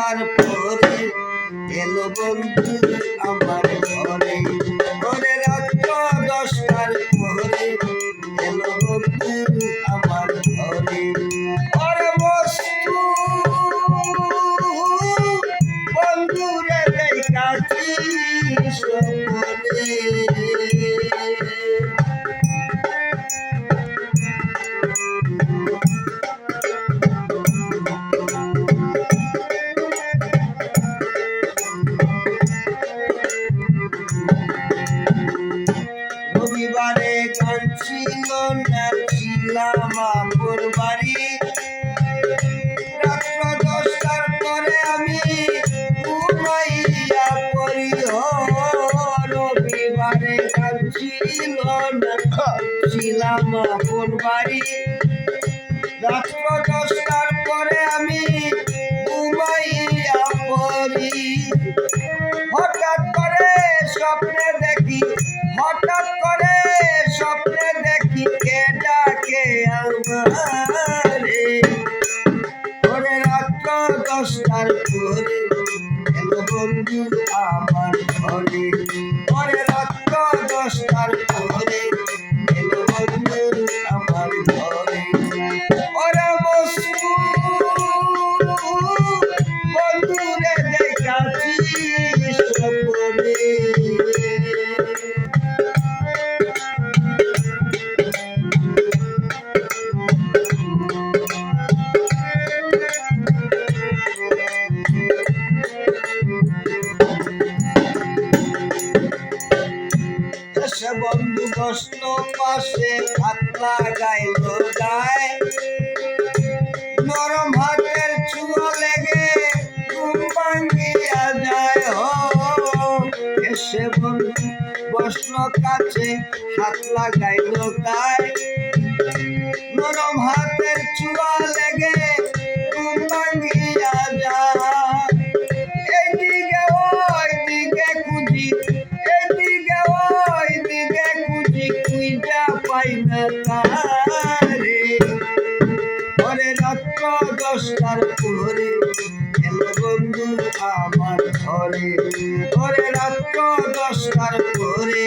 দশটার পরে এলো বন্ধু আমার ঘরে, ওরে রাত্র 10টার পরে এলো বন্ধু আমার ঘরে। ওরে বস্তু বন্ধুরে দেখাচ্ছি স্বপ্নে, রবিবারে গান ছিল না, ছিলাম আপুর বাড়ি। রাত্র 10টার পরে আমি ঘুমাইয়া পড়ি। রবিবারে গান ছিল না, ছিলাম আপুর বাড়ি। রাত্র 10টার পরে আমি ঘুমাইয়া পড়ি। হঠাৎ করে স্বপ্নে দেখি, হঠাৎ করে স্বপ্নে দেখি কে ডাকে আমারে। ওরে রাত্র 10টার পরে এলো বন্ধু আমার ঘরে, ওরে রাত্র 10টার পরে এলো বন্ধু আমার ঘরে। ওরে বস্তু বন্ধুরে দেখাচ্ছি স্বপ্নে, সে বন্ধু বসল পাশে, হাত লাগাইল গায়ে। নরম হাতের ছোঁয়া লেগে ঘুম ভাঙিয়া যায়। এসে বন্ধু বসল কাছে, হাত লাগাইল গায়ে। নরম হাতের ছোঁয়া লেগে ঘুম ভাঙিয়া যায়। এইদিকে ওইদিকে খুঁজি, এইদিকে ওইদিকে খুঁজি, খুঁজা পাই না তারে। ওরে রাত্র 10টার পরে এলো বন্ধু আমার ঘরে, ওরে রাত্র 10টার পরে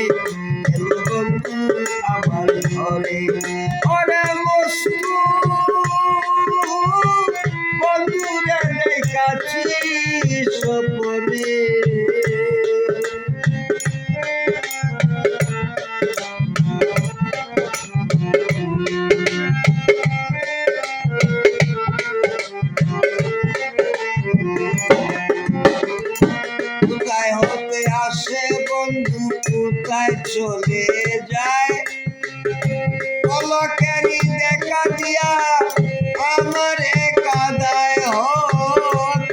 এলো বন্ধু আমার ঘরে। ওরে বস্তু বন্ধুরে দেখাচ্ছি স্বপ্নে, কোথায় হতে আসে বন্ধু, কোথায় চলে যায়। পলকেরই দেখা দিয়া আমার কাদায়।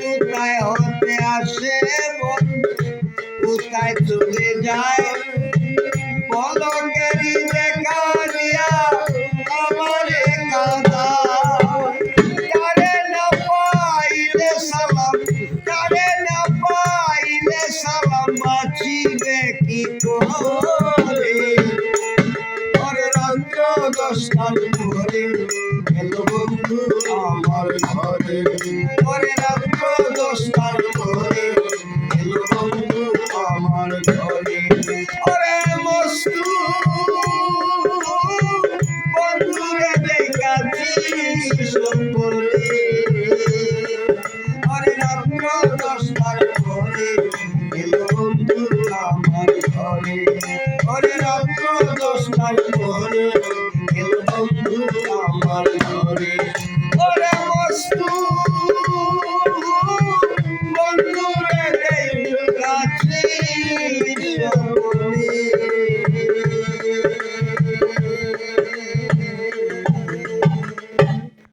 কোথায় হতে আসে বন্ধু, কোথায় চলে যায়। পলকেরই দেখা দিয়া আমার কাদায়। কারে না পাইলে সালাম, কারে না পাইলে সালাম, বাঁচিবে কি করে। ওরে রাত্র 10টার পরে এলো বন্ধু আমার ঘরে, ওরে রাত্র 10টার পরে এলো বন্ধু আমার ঘরে। ওরে বস্তু বন্ধুরে দেখাচ্ছি স্বপ্নে, ওরে রাত্র 10টার পরে এলো বন্ধু আমার ঘরে।